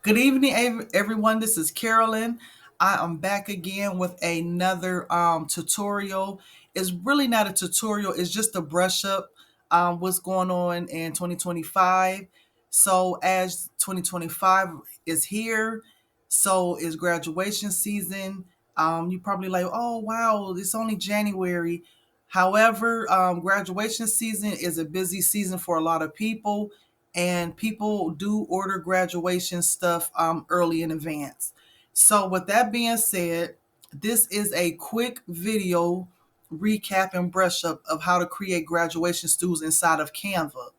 Good evening, everyone. This is Carolyn. I am back again with another tutorial. It's really not a tutorial, it's just a brush up what's going on in 2025. So, as 2025 is here, so is graduation season. You probably like, oh, wow, it's only January. However, graduation season is a busy season for a lot of people, and people do order graduation stuff early in advance. So, with that being said, this is a quick video recap and brush up of how to create graduation stools inside of Canva.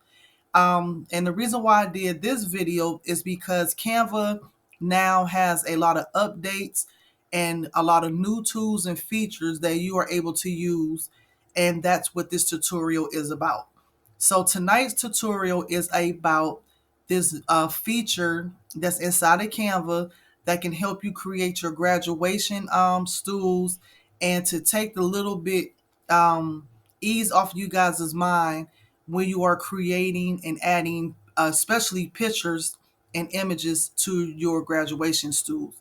And the reason why I did this video is because Canva now has a lot of updates and a lot of new tools and features that you are able to use. And that's what this tutorial is about. So tonight's tutorial is about this feature that's inside of Canva that can help you create your graduation stools, and to take the little bit ease off you guys' mind when you are creating and adding especially pictures and images to your graduation stools.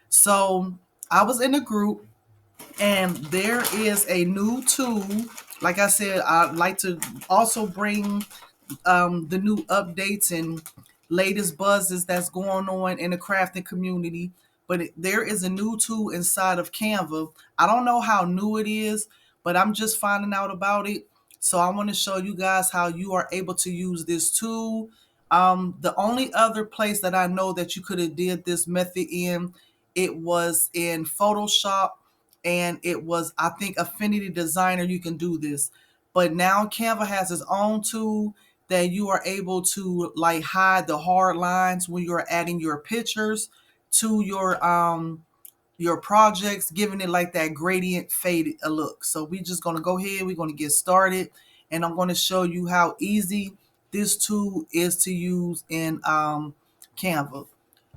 So I was in a group, and there is a new tool. Like I said, I'd like to also bring the new updates and latest buzzes that's going on in the crafting community. But there is a new tool inside of Canva. I don't know how new it is, but I'm just finding out about it. So I want to show you guys how you are able to use this tool. The only other place that I know that you could have did this method in, it was in Photoshop, and it was, I think, Affinity Designer. You can do this, but now Canva has its own tool that you are able to like hide the hard lines when you're adding your pictures to your projects, giving it like that gradient faded a look. So we're just going to go ahead, we're going to get started, and I'm going to show you how easy this tool is to use in Canva.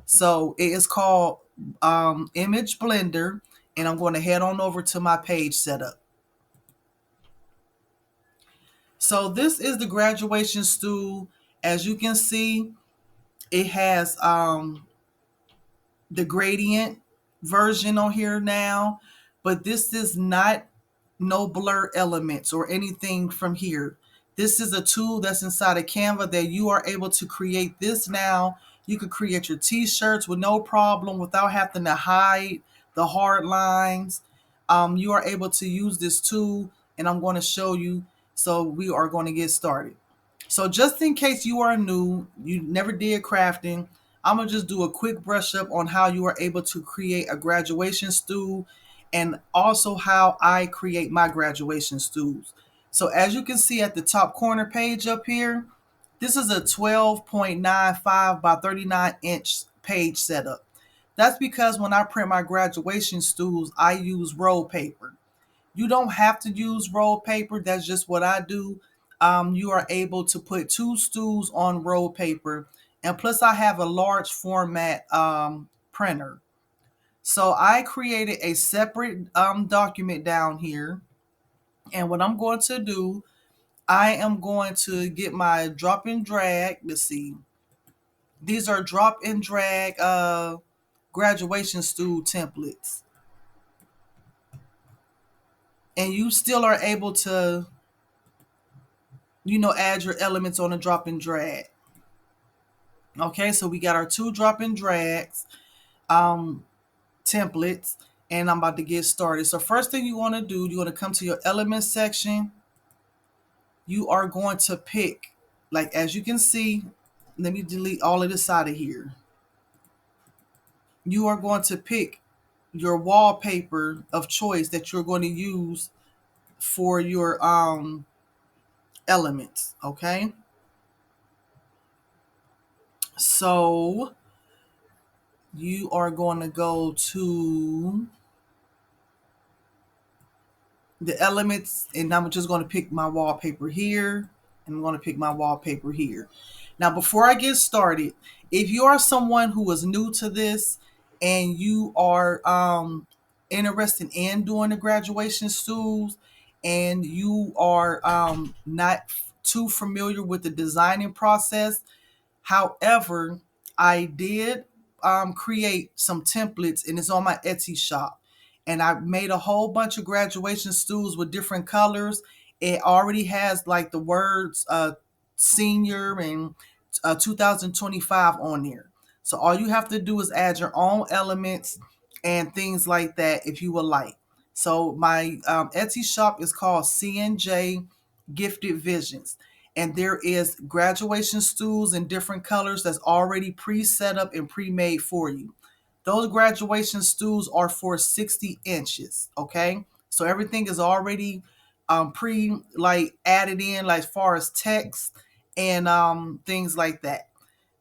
So it is called Image Blender, and I'm going to head on over to my page setup. So this is the graduation stool. As you can see, it has the gradient version on here now, but this is not no blur elements or anything from here. This is a tool that's inside of Canva that you are able to create this now. You could create your t-shirts with no problem without having to hide the hard lines. You are able to use this tool, and I'm going to show you. So we are going to get started. So just in case you are new, you never did crafting, I'm going to just do a quick brush up on how you are able to create a graduation stool, and also how I create my graduation stools. So as you can see at the top corner page up here, this is a 12.95 by 39-inch page setup. That's because when I print my graduation stools, I use roll paper. You don't have to use roll paper. That's just what I do. You are able to put two stools on roll paper. And plus, I have a large format printer. So I created a separate document down here. And what I'm going to do, I am going to get my drop and drag. Let's see. These are drop and drag graduation stool templates. And you still are able to add your elements on a drop and drag. Okay, so we got our two drop and drags templates, and I'm about to get started. So first thing you want to do, you want to come to your elements section. You are going to pick, like as you can see, let me delete all of this out of here. You are going to pick your wallpaper of choice that you're going to use for your elements. Okay, so you are going to go to the elements, and I'm just going to pick my wallpaper here, and I'm going to pick my wallpaper here. Now, before I get started, if you are someone who is new to this and you are interested in doing the graduation stools, and you are not too familiar with the designing process, however, I did create some templates, and it's on my Etsy shop. And I made a whole bunch of graduation stools with different colors. It already has like the words senior and 2025 on there. So all you have to do is add your own elements and things like that if you would like. So my Etsy shop is called C&J Gifted Visions. And there is graduation stools in different colors that's already pre-set up and pre-made for you. Those graduation stools are for 60 inches, okay? So everything is already pre like added in, like as far as text and things like that.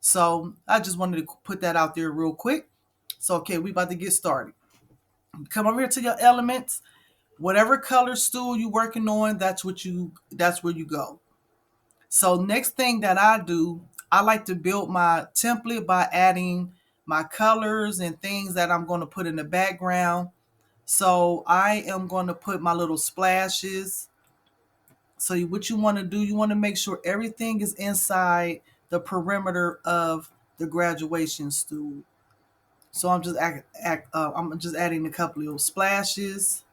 So I just wanted to put that out there real quick. So okay, we about to get started. Come over here to your elements. Whatever color stool you're working on, that's where you go. So next thing that I do, I like to build my template by adding my colors and things that I'm going to put in the background. So I am going to put my little splashes. So what you want to do, you want to make sure everything is inside the perimeter of the graduation stool. So I'm just adding a couple of splashes,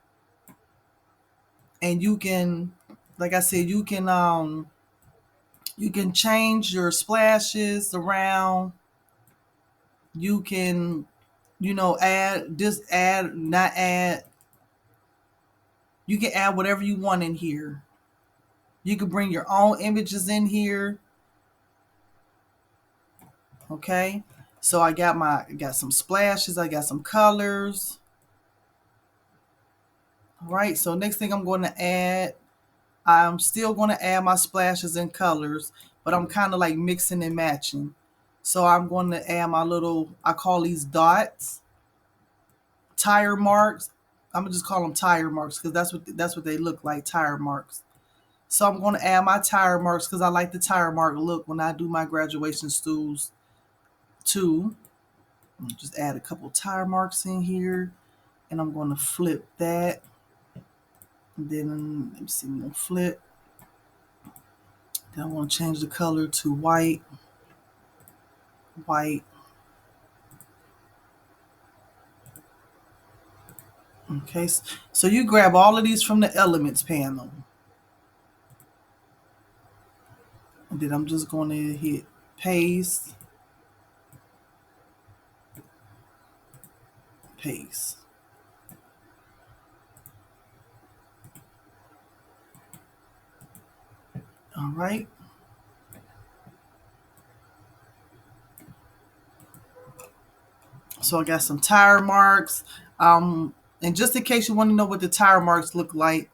and you can, like I said, you can change your splashes around. You can, add, just add, not add. You can add whatever you want in here. You can bring your own images in here. Okay. So I got some splashes. I got some colors. All right. So next thing I'm going to add, I'm still going to add my splashes and colors, but I'm kind of like mixing and matching. So I'm going to add my little, I call these dots, tire marks. I'm gonna just call them tire marks because that's what they look like, tire marks. So I'm going to add my tire marks because I like the tire mark look when I do my graduation stools too. Just add a couple tire marks in here, and I'm going to flip that. And then let me see, I'm going to flip. Then I want to change the color to white, white. Okay, so you grab all of these from the elements panel, and then I'm just going to hit paste, paste. All right. So I got some tire marks. And just in case you want to know what the tire marks look like,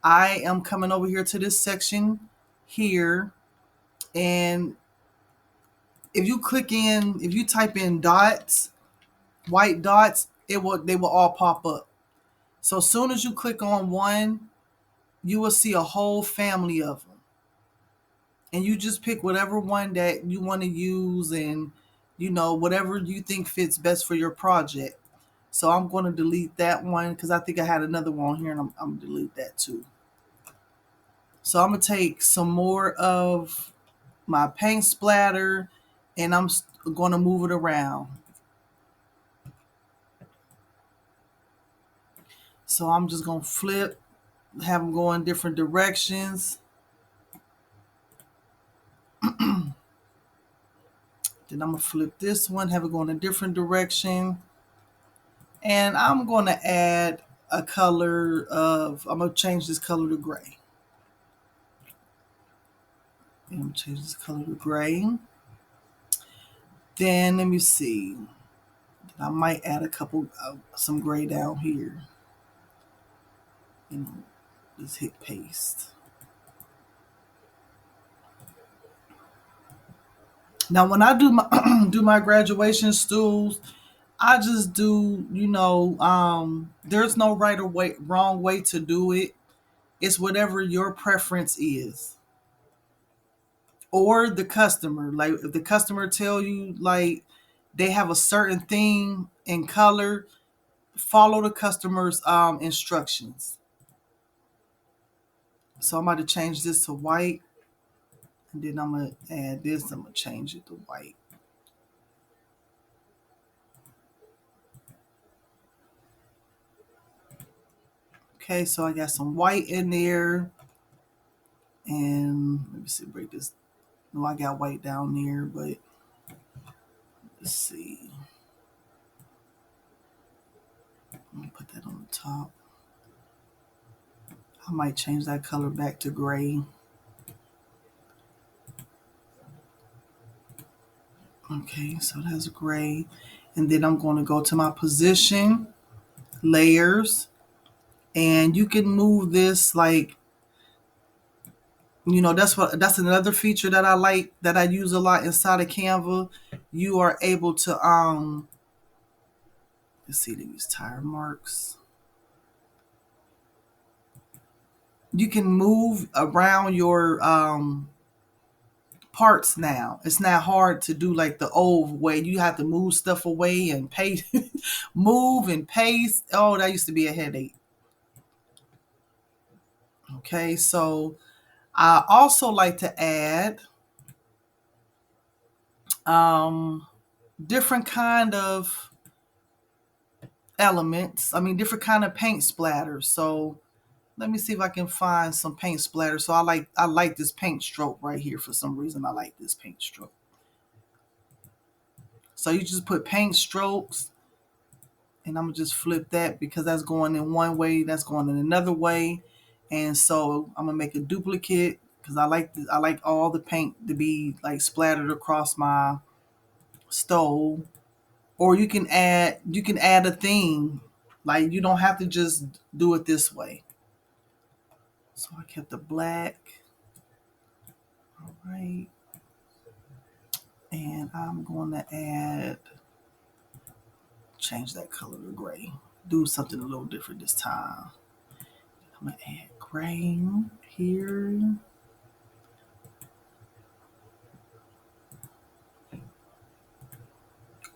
I am coming over here to this section here. And if you type in dots, white dots, they will all pop up. So as soon as you click on one, you will see a whole family of them. And you just pick whatever one that you want to use, and whatever you think fits best for your project. So I'm going to delete that one because I think I had another one here, and I'm going to delete that too. So I'm going to take some more of my paint splatter, and I'm going to move it around. So I'm just going to flip, have them go in different directions. Then I'm going to flip this one, have it go in a different direction. And I'm going to add I'm going to change this color to gray. I'm going to change this color to gray. Then let me see. I might add a couple, some gray down here. And just hit paste. Now, when I do my do my graduation stools, I just do, there's no right or wrong way to do it. It's whatever your preference is, or the customer. Like if the customer tell you like they have a certain theme in color, follow the customer's instructions. So I'm about to change this to white, and then I'm gonna add this. I'm gonna change it to white. Okay, so I got some white in there. And let me see, break this. No, I got white down there, but let's see. Let me put that on the top. I might change that color back to gray. Okay, so that's gray. And then I'm going to go to my position, layers, and you can move this like, that's another feature that I like, that I use a lot inside of Canva. You are able to let's see, these tire marks. You can move around your parts now. It's not hard to do like the old way. You have to move stuff away and paste, move and paste. Oh, that used to be a headache. Okay, so I also like to add um, different kind of elements. I mean, different kind of paint splatters. So let me see if I can find some paint splatter. So I like this paint stroke right here. For some reason, I like this paint stroke. So you just put paint strokes, and I'm gonna just flip that because that's going in one way, that's going in another way. And so I'm gonna make a duplicate because I like all the paint to be like splattered across my stove. Or you can add a theme. Like, you don't have to just do it this way. So I kept the black. All right. And I'm going to change that color to gray. Do something a little different this time. I'm going to add gray here.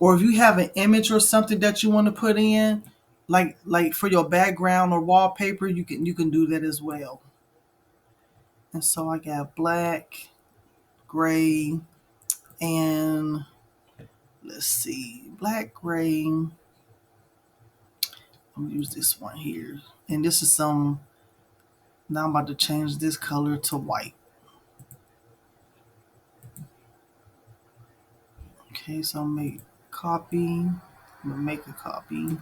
Or if you have an image or something that you want to put in, like for your background or wallpaper, you can do that as well. And so I got black, gray, and let's see, black, gray. I'm gonna use this one here. And this is now I'm about to change this color to white. Okay, so I'm gonna make a copy.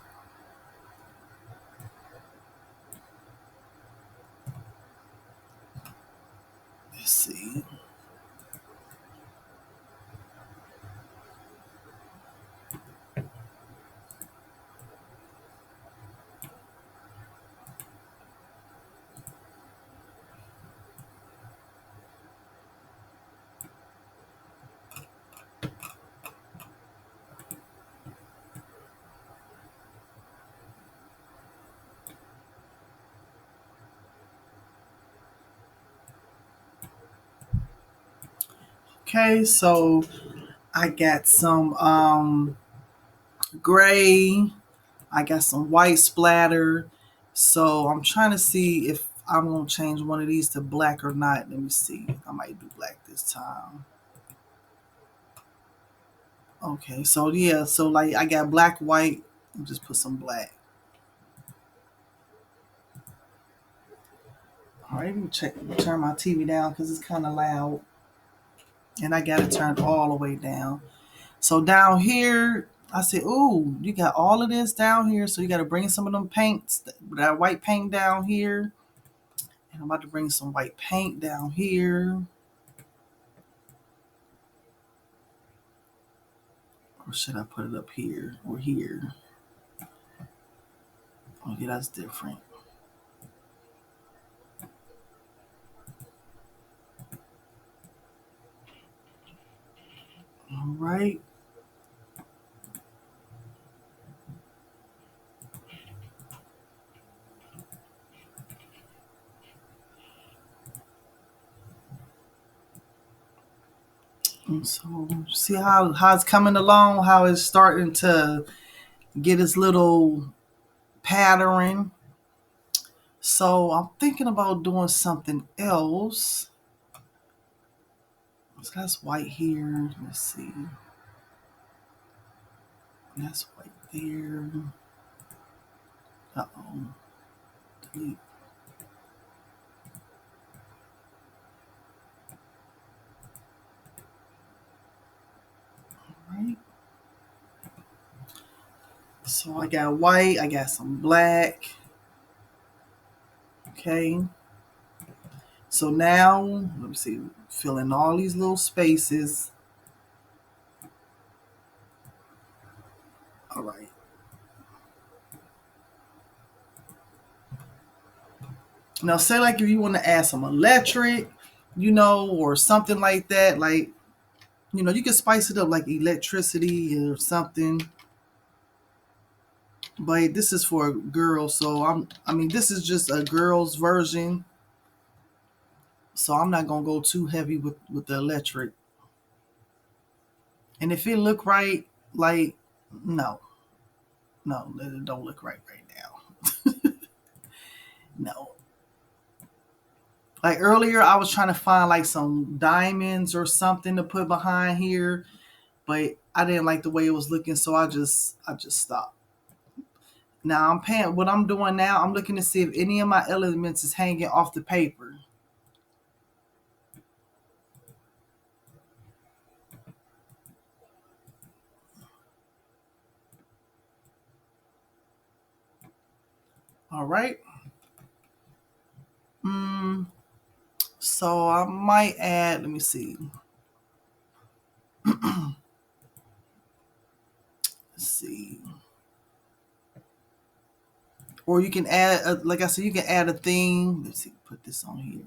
Let's see. Okay, so I got some gray, I got some white splatter. So I'm trying to see if I'm gonna change one of these to black or not. Let me see. I might do black this time. Okay, so yeah, so like I got black, white, and just put some black. All right, let me turn my TV down because it's kind of loud, and I got it turned all the way down. So down here, I said, "Ooh, you got all of this down here, so you got to bring some of them paints, that white paint down here." And I'm about to bring some white paint down here. Or should I put it up here or here? Okay, that's different. All right. And so see how it's coming along, how it's starting to get its little pattern. So I'm thinking about doing something else. So that's white here. Let's see. That's white there. Uh-oh. Right. So I got white, I got some black. Okay. So now, let me see, fill in all these little spaces. All right. Now, say like if you want to add some electric, or something like that, like, you can spice it up like electricity or something. But this is for girls, so this is just a girl's version. So I'm not gonna go too heavy with the electric. And if it look right, like, no, no, it don't look right now. No. Like earlier, I was trying to find like some diamonds or something to put behind here, but I didn't like the way it was looking, so I just stopped. Now I'm paying. What I'm doing now, I'm looking to see if any of my elements is hanging off the paper. All right. Mm, so I might add. Let me see. Let's see. Or you can add, like I said, you can add a theme. Let's see. Put this on here.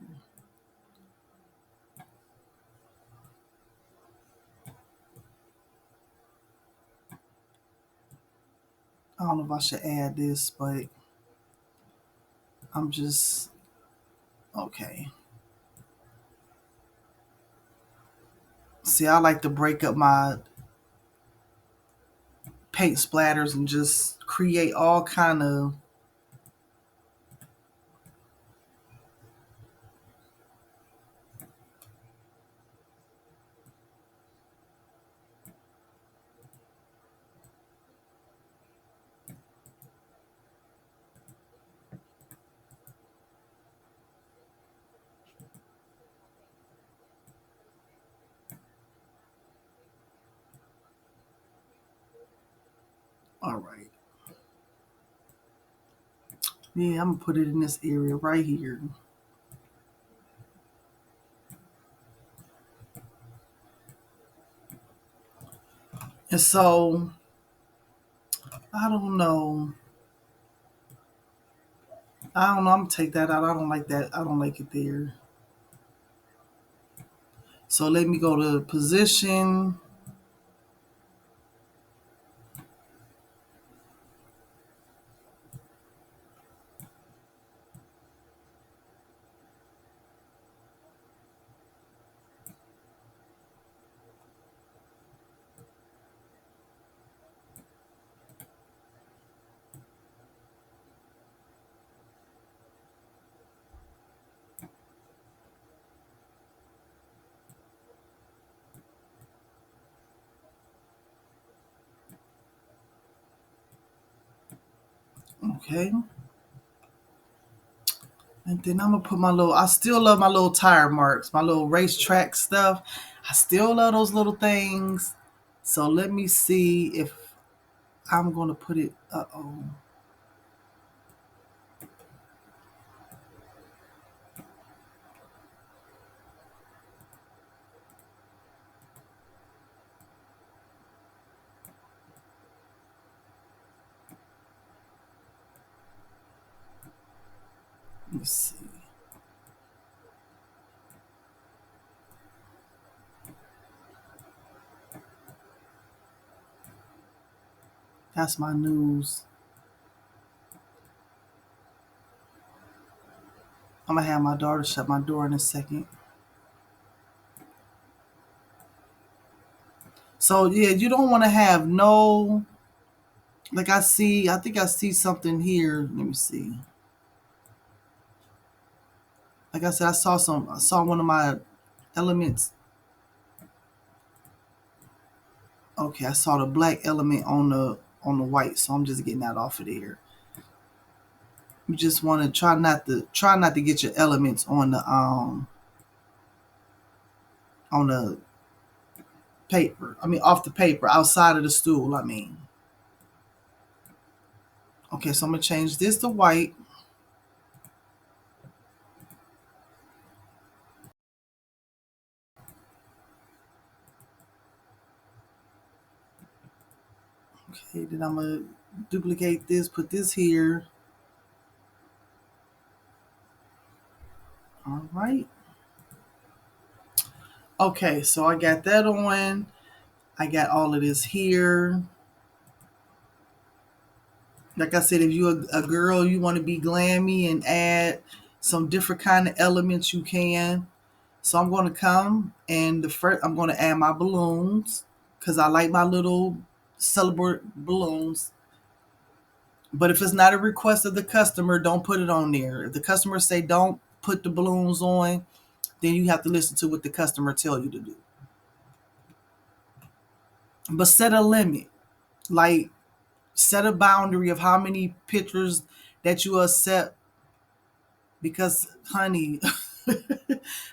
I don't know if I should add this, but I'm just okay. See, I like to break up my paint splatters and just create all kind of. All right. Yeah, I'm gonna put it in this area right here. And so I don't know. I don't know. I'm gonna take that out. I don't like that. I don't like it there. So let me go to position. Okay. And then I'm gonna put my little. I still love my little tire marks, my little racetrack stuff. I still love those little things. So let me see if I'm gonna put it. Oh. Let me see. That's my news. I'm gonna have my daughter shut my door in a second. So yeah, you don't want to have no. Like I see. I think I see something here. Let me see. Like I said, I saw some. I saw one of my elements. Okay, I saw the black element on the white, so I'm just getting that off of there. You just want to try not to get your elements on the paper. I mean, off the paper, outside of the stool. I mean. Okay, so I'm gonna change this to white. Okay, then I'm gonna duplicate this, put this here. All right. Okay, so I got that on. I got all of this here. Like I said, if you're a girl, you want to be glammy and add some different kind of elements, you can. So I'm going to come and the first I'm going to add my balloons because I like my little celebrate balloons. But if it's not a request of the customer, don't put it on there. If the customer say don't put the balloons on, then you have to listen to what the customer tell you to do. But set a limit. Like set a boundary of how many pictures that you accept because honey,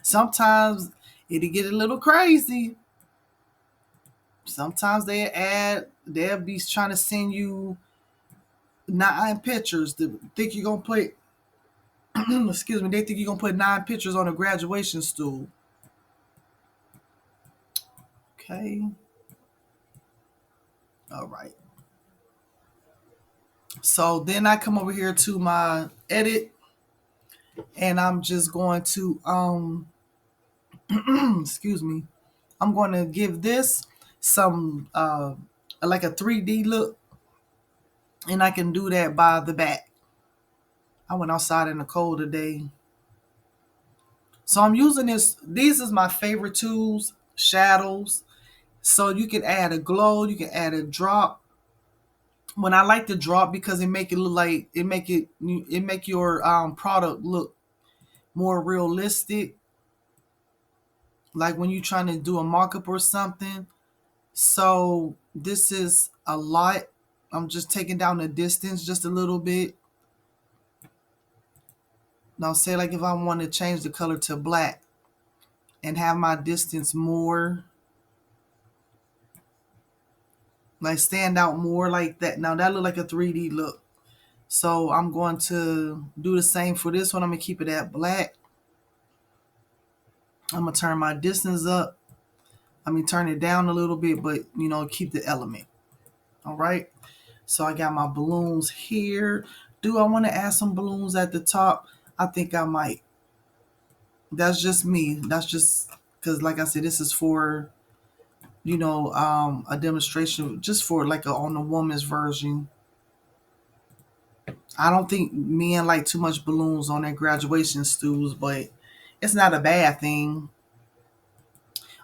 sometimes it'll get a little crazy. Sometimes they'll be trying to send you 9 pictures to think you're gonna put excuse me, they think you're gonna put 9 pictures on a graduation stool. Okay. All right. So then I come over here to my edit and I'm just going to excuse me. I'm going to give this some like a 3D look and I can do that by the back. I went outside in the cold today. So I'm using this. These is my favorite tools, shadows. So you can add a glow, you can add a drop. When I like the drop because it make it look like it make your product look more realistic. Like when you're trying to do a mock-up or something. So this is a lot. I'm just taking down the distance just a little bit. Now say like if I want to change the color to black and have my distance more, like stand out more like that. Now that look like a 3D look. So I'm going to do the same for this one. I'm going to keep it at black. I'm going to turn my distance up. I mean, turn it down a little bit, but, keep the element. All right. So I got my balloons here. Do I want to add some balloons at the top? I think I might. That's just me. That's just because, like I said, this is for, a demonstration just for like on the woman's version. I don't think men like too much balloons on their graduation stools, but it's not a bad thing.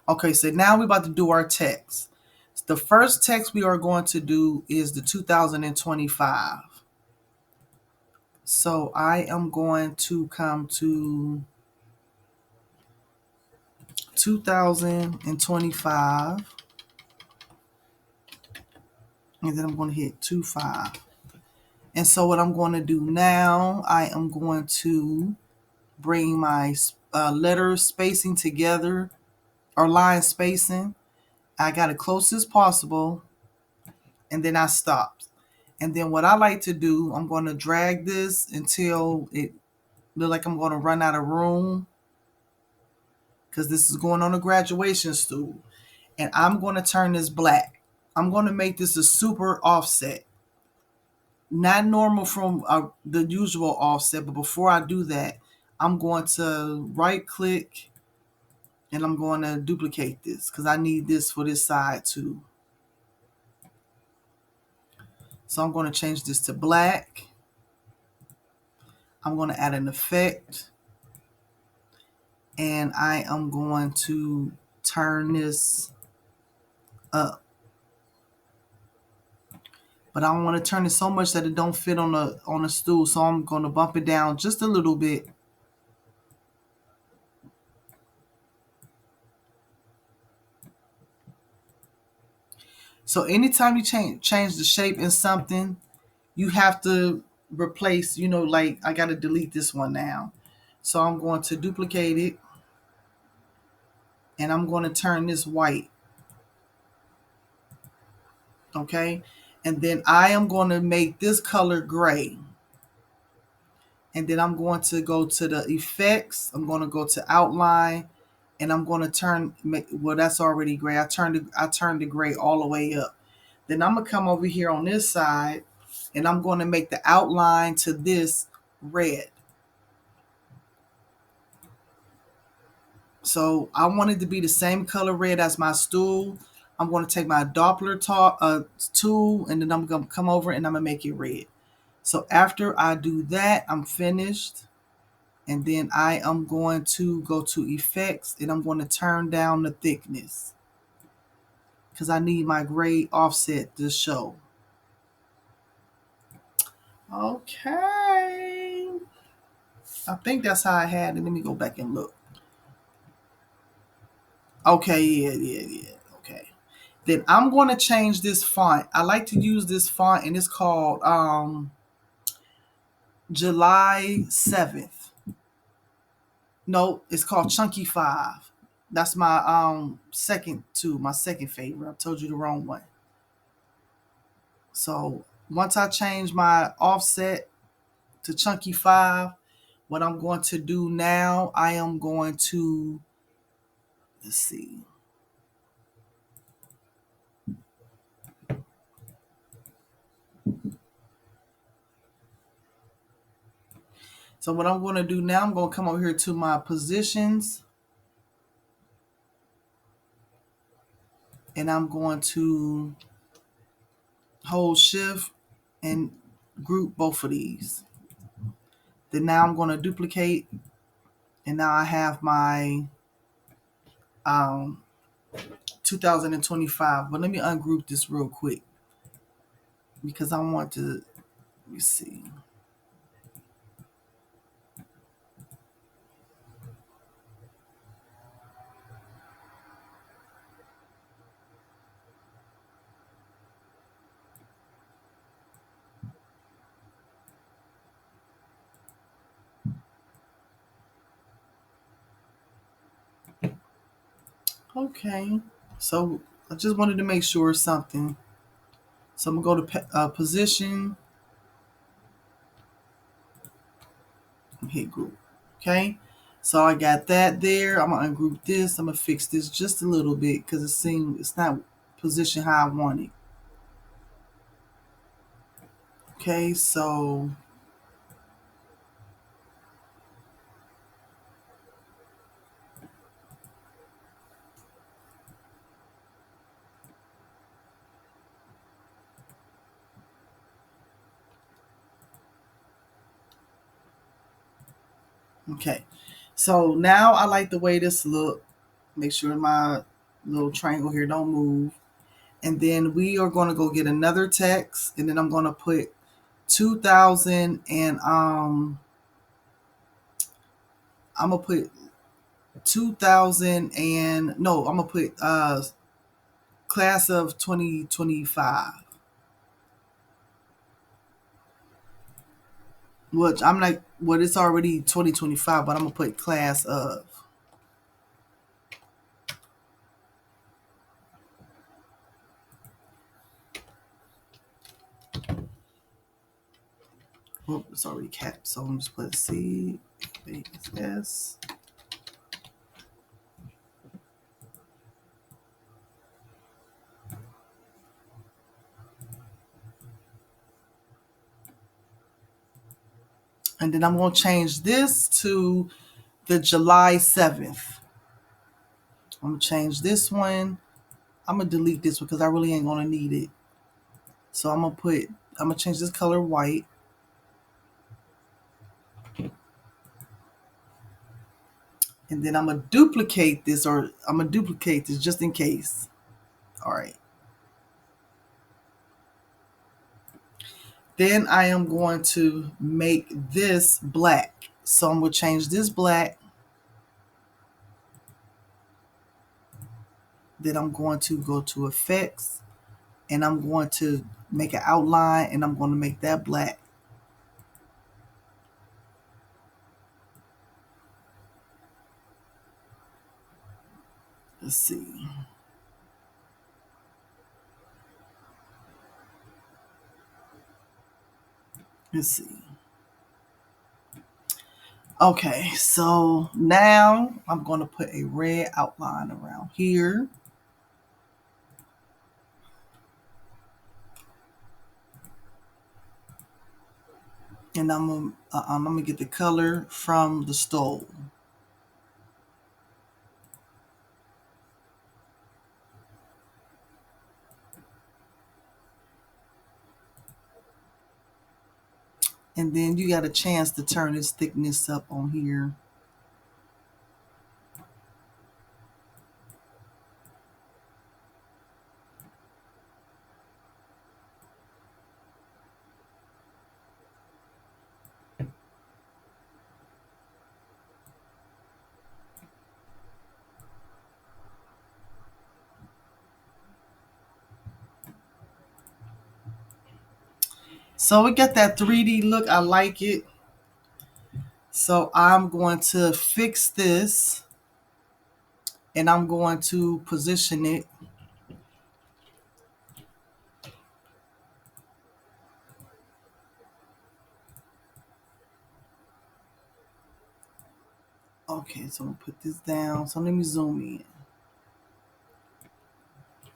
Okay, so now we're about to do our text. The first text we are going to do is the 2025. So I am going to come to 2025 and then I'm going to hit 25. And so what I'm going to do now, I am going to bring my letter spacing together or line spacing. I got it close as possible and then I stopped. And then what I like to do, I'm going to drag this until it look like I'm going to run out of room because this is going on a graduation stool. And I'm going to turn this black. I'm going to make this a super offset. Not normal from the usual offset, but before I do that, I'm going to right click and I'm going to duplicate this because I need this for this side too. So I'm going to change this to black. I'm going to add an effect. And I am going to turn this up. But I don't want to turn it so much that it don't fit on the stool. So I'm going to bump it down just a little bit. So anytime you change the shape in something, you have to replace, like I got to delete this one now. So I'm going to duplicate it, and I'm going to turn this white. Okay. And then I am going to make this color gray. And then I'm going to go to the effects. I'm going to go to outline, and I'm going to well, that's already gray. I turned the gray all the way up. Then I'm going to come over here on this side, and I'm going to make the outline to this red. So I want it to be the same color red as my stool. I'm going to take my Doppler tool, and then I'm going to come over and I'm going to make it red. So after I do that, I'm finished. And then I am going to go to effects, and I'm going to turn down the thickness because I need my gray offset to show. Okay. I think that's how I had it. Let me go back and look. Okay, yeah. Okay. Then I'm going to change this font. I like to use this font, and it's called July 7th. No, it's called Chunky 5. That's my my second favorite. I told you the wrong one. So once I change my offset to Chunky 5, what I'm going to do now, I am going to, let's see. So what I'm going to do now, I'm going to come over here to my positions, and I'm going to hold shift and group both of these. Then now I'm going to duplicate, and now I have my um, 2025. But let me ungroup this real quick because I want to, let me see. Okay. So I just wanted to make sure something. So I'm going to go to position and hit group. Okay. So I got that there. I'm going to ungroup this. I'm going to fix this just a little bit because it's not positioned how I want it. Okay. So okay. So now I like the way this look. Make sure my little triangle here don't move. And then we are going to go get another text, and then I'm going to put 2000 and I'm gonna put 2000 and no, I'm gonna put class of 2025. Which I'm like, well, it's already 2025, but I'm gonna put class of. Oh, it's already capped, so I'm just put C, S. And then I'm gonna change this to the July 7th. I'm gonna change this one. I'm gonna delete this one because I really ain't gonna need it. So I'm gonna change this color white. And then I'm gonna duplicate this, just in case. All right. Then I am going to make this black. So I'm going to change this black. Then I'm going to go to effects, and I'm going to make an outline, and I'm going to make that black. Let's see. Let's see. Okay, so now I'm going to put a red outline around here. And I'm gonna get the color from the stove. And then you got a chance to turn this thickness up on here. So we got that 3D look. I like it. So I'm going to fix this and I'm going to position it. Okay, so I'm gonna put this down. So let me zoom in.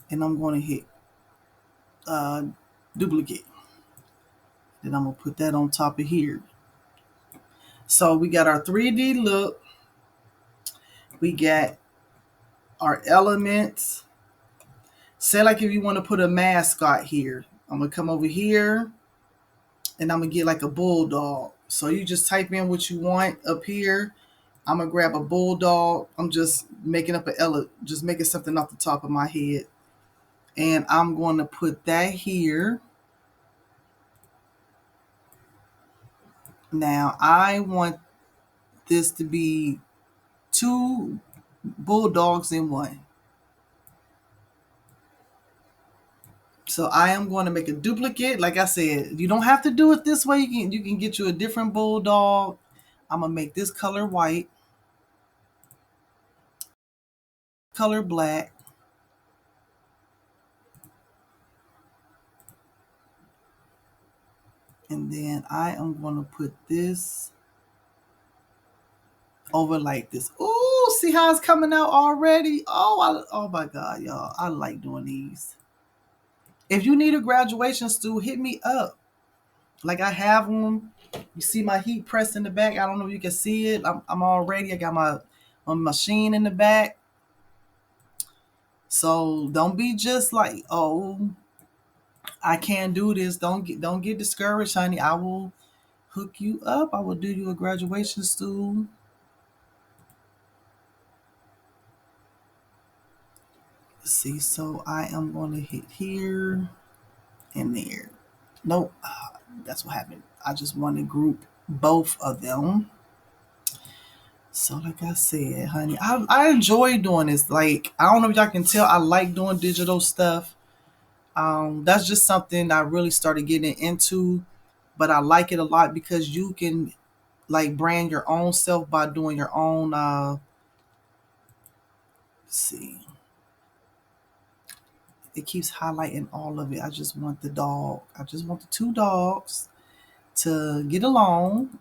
And I'm gonna hit uh, duplicate. Then I'm gonna put that on top of here. So we got our 3D look. We got our elements. Say like if you want to put a mascot here, I'm gonna come over here and I'm gonna get like a bulldog. So you just type in what you want up here. I'm gonna grab a bulldog. I'm just making up just making something off the top of my head. And I'm going to put that here. Now I want this to be two bulldogs in one. So I am going to make a duplicate. Like I said, you don't have to do it this way. You can get you a different bulldog. I'm gonna make this color white, color black, and then I am going to put this over like this. Ooh, see how it's coming out already? Oh my God, y'all. I like doing these. If you need a graduation stool, hit me up. Like I have them. You see my heat press in the back. I don't know if you can see it. I'm all ready. I got my machine in the back. So don't be just like, oh, I can't do this. Don't get discouraged, honey. I will hook you up. I will do you a graduation stool. Let's see, so I am going to hit here and there. Nope, that's what happened. I just want to group both of them. So like I said, honey, I enjoy doing this. Like, I don't know if y'all can tell, I like doing digital stuff. That's just something I really started getting into, but I like it a lot because you can like brand your own self by doing your own let's see. It keeps highlighting all of it. I just want the dog. I just want the two dogs to get along.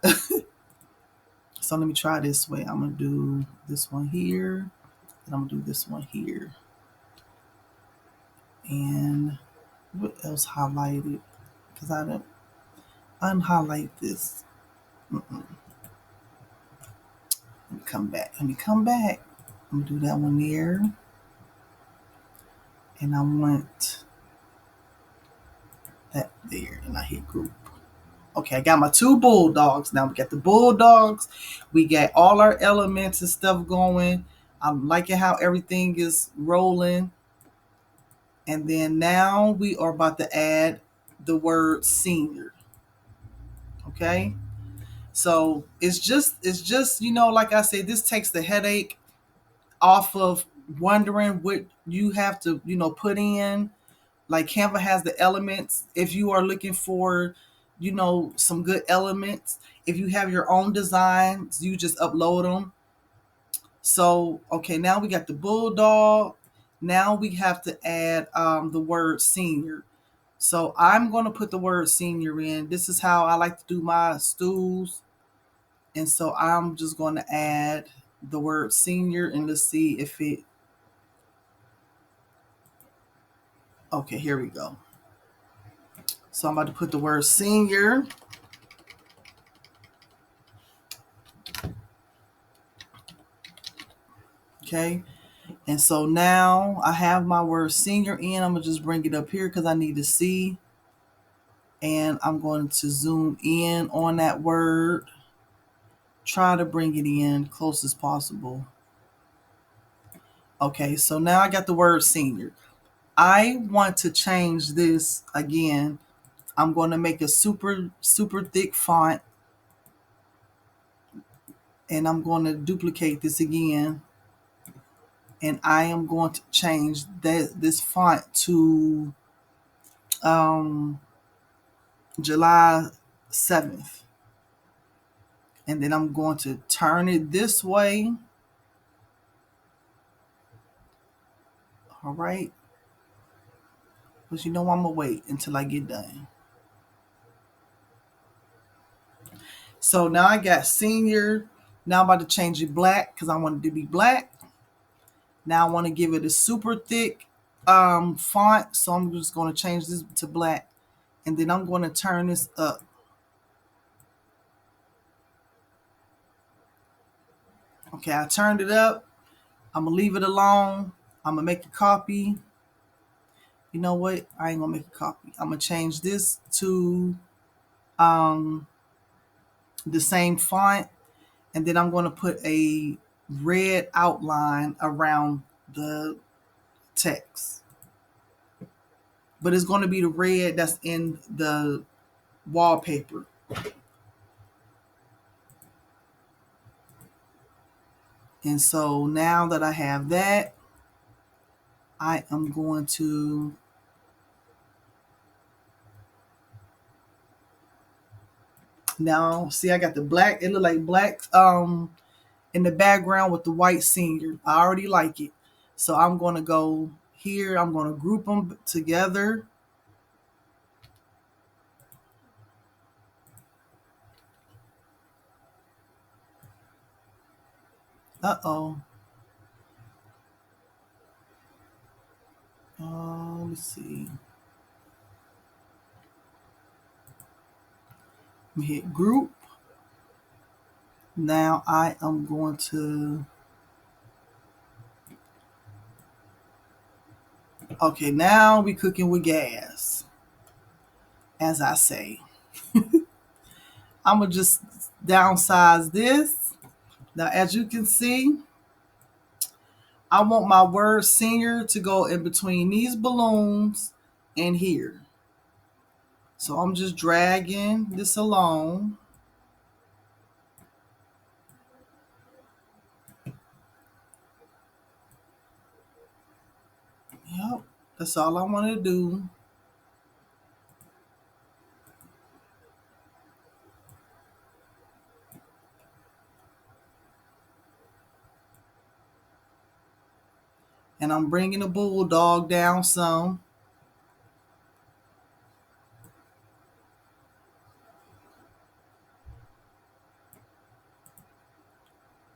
So let me try this way. I'm gonna do this one here, and I'm gonna do this one here. And what else highlighted? Because I didn't unhighlight this. Let me come back. Let me come back. I'm gonna do that one there. And I want that there. And I hit group. Okay, I got my two bulldogs. Now we got the bulldogs. We got all our elements and stuff going. I'm liking how everything is rolling. And then now we are about to add the word senior. Okay. So it's just, like I said, this takes the headache off of wondering what you have to, put in. Like Canva has the elements. If you are looking for, some good elements, if you have your own designs, you just upload them. So, okay, now we got the bulldog. Now we have to add the word senior. So I'm going to put the word senior in. This is how I like to do my stools. And so I'm just going to add the word senior and let's see if it, okay, here we go. So I'm about to put the word senior. Okay. And so now I have my word senior in. I'm going to just bring it up here because I need to see. And I'm going to zoom in on that word. Try to bring it in close as possible. Okay, so now I got the word senior. I want to change this again. I'm going to make a super, super thick font. And I'm going to duplicate this again. And I am going to change this font to July 7th. And then I'm going to turn it this way. All right. Because you know I'm going to wait until I get done. So now I got senior. Now I'm about to change it black because I want it to be black. Now I want to give it a super thick font. So I'm just going to change this to black. And then I'm going to turn this up. Okay, I turned it up. I'm going to leave it alone. I'm going to make a copy. You know what? I ain't going to make a copy. I'm going to change this to the same font. And then I'm going to put a red outline around the text. But it's going to be the red that's in the wallpaper. And so now that I have that, I am going to now see I got the black, it look like black in the background with the white senior. I already like it. So I'm going to go here, I'm going to group them together. Uh-oh. Let's see. Let me hit group. Now I am going to, okay, now we cooking with gas, as I say. I'm going to just downsize this. Now, as you can see, I want my word senior to go in between these balloons and here. So I'm just dragging this along. Yep, that's all I want to do. And I'm bringing the bulldog down some.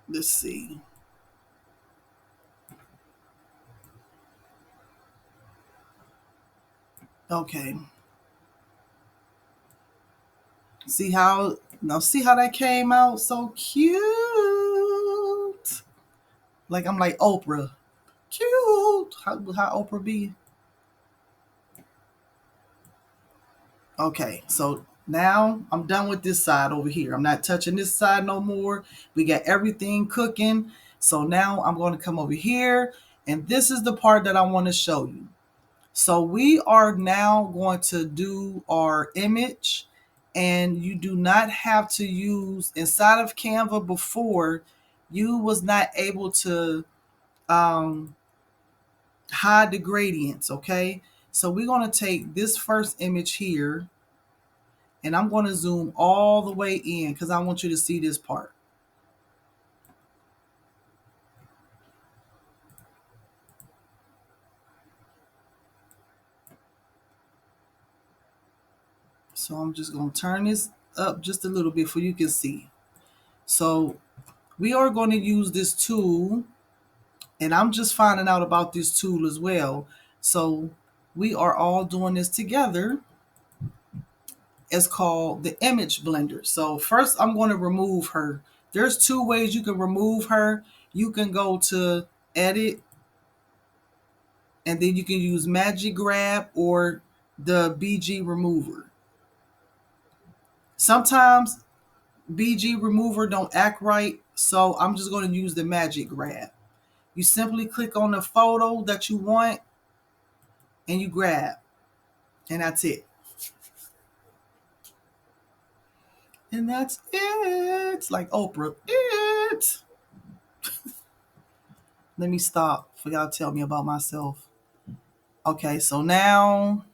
Let's see. Okay. See how that came out so cute. Like I'm like Oprah. Cute. How Oprah be? Okay, so now I'm done with this side over here. I'm not touching this side no more. We got everything cooking. So now I'm going to come over here, and this is the part that I want to show you. So we are now going to do our image, and you do not have to use inside of Canva. Before, you was not able to hide the gradients, okay? So we're going to take this first image here, and I'm going to zoom all the way in because I want you to see this part. So I'm just going to turn this up just a little bit for you can see. So we are going to use this tool, and I'm just finding out about this tool as well. So we are all doing this together. It's called the image blender. So first I'm going to remove her. There's two ways you can remove her. You can go to edit, and then you can use magic grab or the BG remover. Sometimes BG remover don't act right, so I'm just going to use the magic grab. You simply click on the photo that you want and you grab, and that's it. And that's it. It's like Oprah. It. Let me stop for y'all to tell me about myself. Okay, so now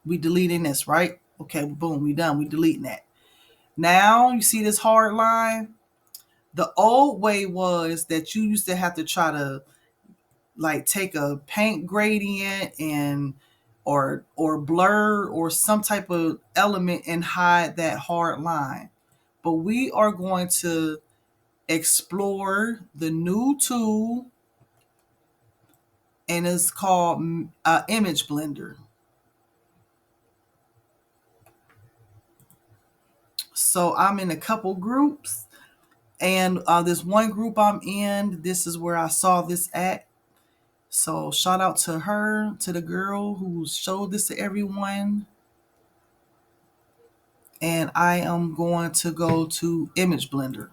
we deleting this, right? Okay, boom, we done. We deleting that. Now you see this hard line? The old way was that you used to have to try to like take a paint gradient and or blur or some type of element and hide that hard line. But we are going to explore the new tool, and it's called image blender. So I'm in a couple groups, and this one group I'm in, this is where I saw this at. So shout out to her, to the girl who showed this to everyone. And I am going to go to image blender.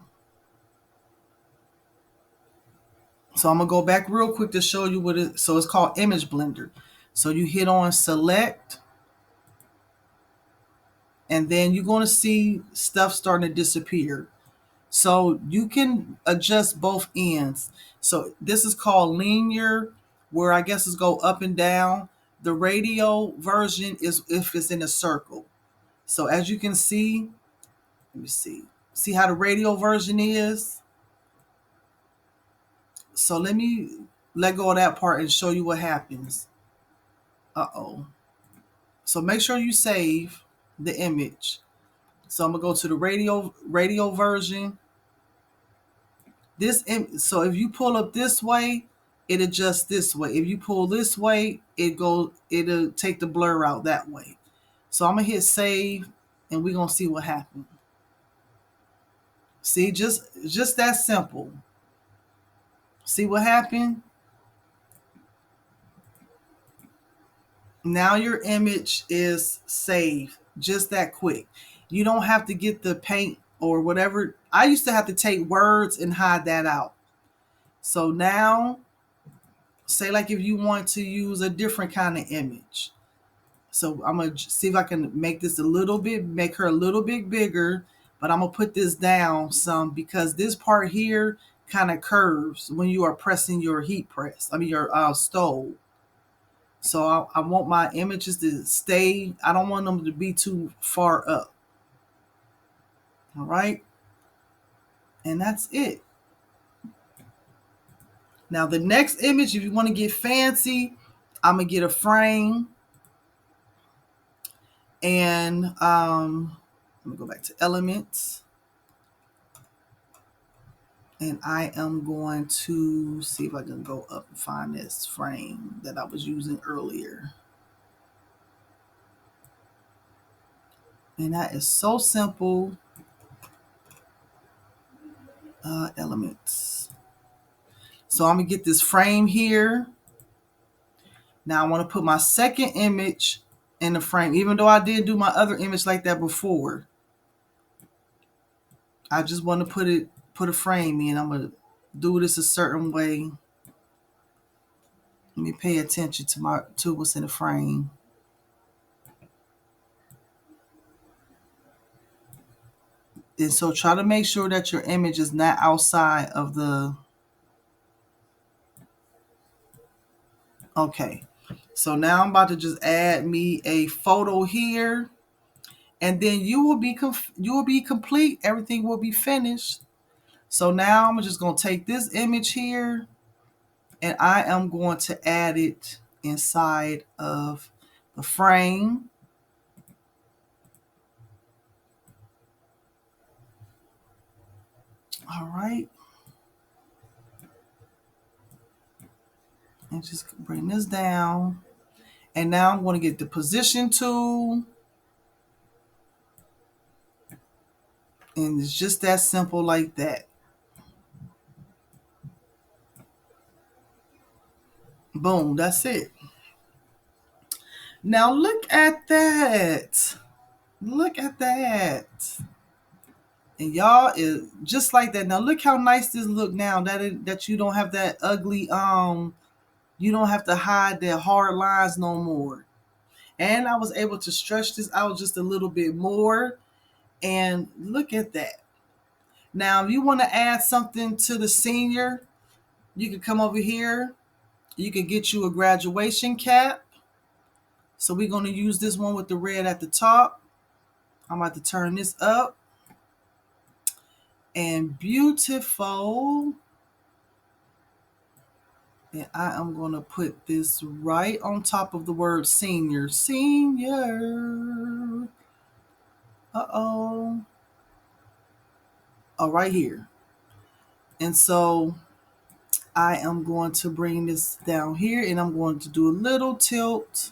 So I'm gonna go back real quick to show you what it. So it's called image blender. So you hit on select, and then you're gonna see stuff starting to disappear. So you can adjust both ends. So this is called linear, where I guess it's go up and down. The radio version is if it's in a circle. So as you can see, let me see. See how the radio version is? So let me let go of that part and show you what happens. Uh-oh. So make sure you save the image. So I'm gonna go to the radio version. So if you pull up this way, it adjusts this way. If you pull this way, it'll take the blur out that way. So I'm gonna hit save, and we're gonna see what happens. See, just that simple. See what happened? Now your image is saved. Just that quick. You don't have to get the paint or whatever. I used to have to take words and hide that out. So now, say like if you want to use a different kind of image. So I'm going to see if I can make this make her a little bit bigger, but I'm going to put this down some because this part here kind of curves when you are pressing your heat press. I mean your stove. So I want my images to stay. I don't want them to be too far up. All right. And that's it. Now the next image, if you want to get fancy, I'm going to get a frame. And let me go back to elements. And I am going to see if I can go up and find this frame that I was using earlier. And that is so simple. Elements. So I'm going to get this frame here. Now I want to put my second image in the frame, even though I did do my other image like that before. I just want to put a frame in. I'm going to do this a certain way. Let me pay attention to what's in the frame. And so try to make sure that your image is not outside of the. Okay. So now I'm about to just add me a photo here, and then you will be complete. Everything will be finished. So now I'm just going to take this image here, and I am going to add it inside of the frame. All right. And just bring this down. And now I'm going to get the position tool. And it's just that simple like that. Boom, that's it. Now look at that. Look at that. And y'all is just like that. Now look how nice this look now that you don't have that ugly you don't have to hide the hard lines no more. And I was able to stretch this out just a little bit more. And look at that. Now if you want to add something to the senior, you can come over here. You can get you a graduation cap. So we're going to use this one with the red at the top. I'm about to turn this up. And beautiful. And I am going to put this right on top of the word senior. Senior. Uh-oh. Oh, right here. And so I am going to bring this down here and I'm going to do a little tilt.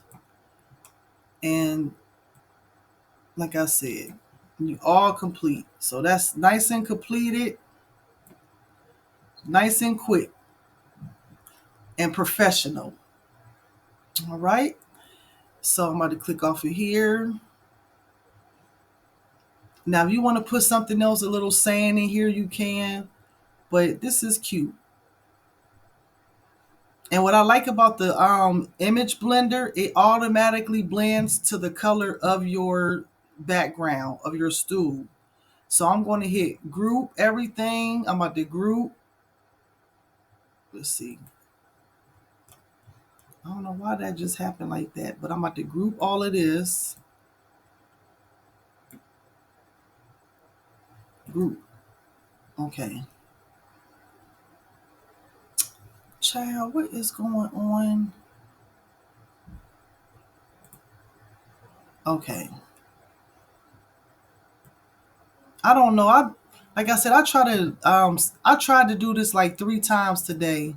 And like I said, you all complete. So that's nice and completed. Nice and quick. And professional. All right. So I'm going to click off of here. Now, if you want to put something else, a little saying in here, you can. But this is cute. And what I like about the image blender, it automatically blends to the color of your background, of your stool. So I'm going to hit group everything. I'm about to group. Let's see. I don't know why that just happened like that, but I'm about to group all of this. Group. Okay. Child, what is going on? Okay. I don't know. Like I said, I tried to do this like 3 times today,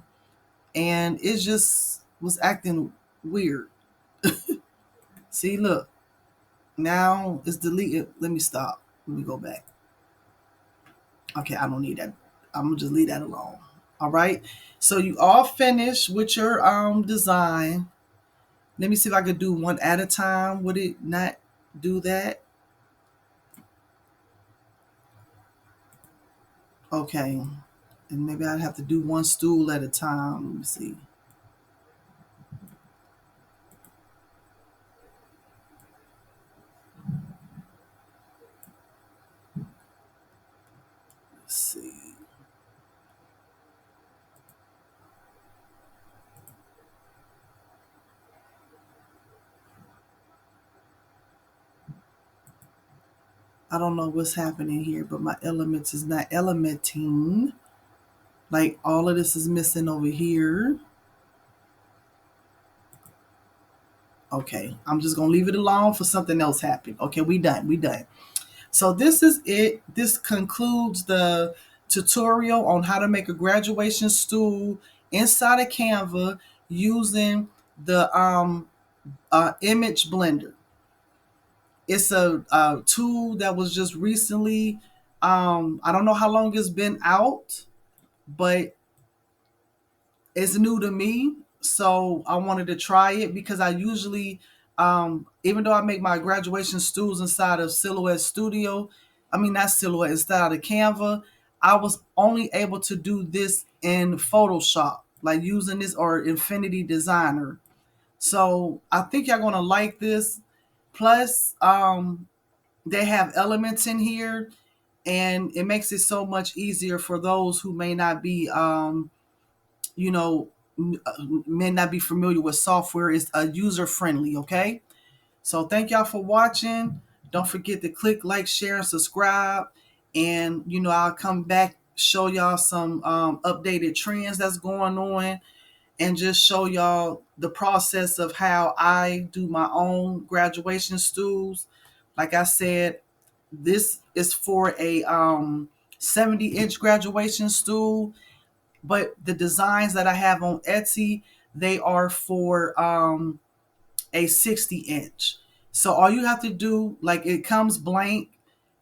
and it just was acting weird. See, look. Now it's deleted. Let me stop. Let me go back. Okay, I don't need that. I'm gonna just leave that alone. All right. So you all finished with your design. Let me see if I could do one at a time. Would it not do that? Okay. And maybe I'd have to do one stool at a time. Let me see. Let's see. I don't know what's happening here, but my elements is not elementing. Like all of this is missing over here. Okay, I'm just gonna leave it alone for something else happen. Okay, we done. We done. So this is it. This concludes the tutorial on how to make a graduation stool inside of Canva using the image blender. It's a tool that was just recently, I don't know how long it's been out, but it's new to me. So I wanted to try it because I usually, even though I make my graduation stools inside of Silhouette Studio, I mean, not Silhouette, inside of Canva, I was only able to do this in Photoshop, like using this or Infinity Designer. So I think y'all gonna like this. Plus, they have elements in here, and it makes it so much easier for those who may not be, you know, may not be familiar with software. It's user friendly. Okay. So thank y'all for watching. Don't forget to click like, share, and subscribe. And I'll come back, show y'all some updated trends that's going on, and just show y'all the process of how I do my own graduation stools. Like I said, this is for a 70-inch graduation stool, but the designs that I have on Etsy, they are for a 60-inch. So all you have to do, like, it comes blank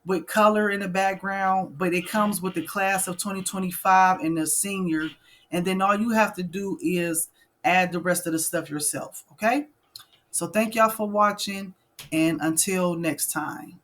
with color in the background, but it comes with the class of 2025 and the senior. And then all you have to do is add the rest of the stuff yourself. Okay. So thank y'all for watching, and until next time.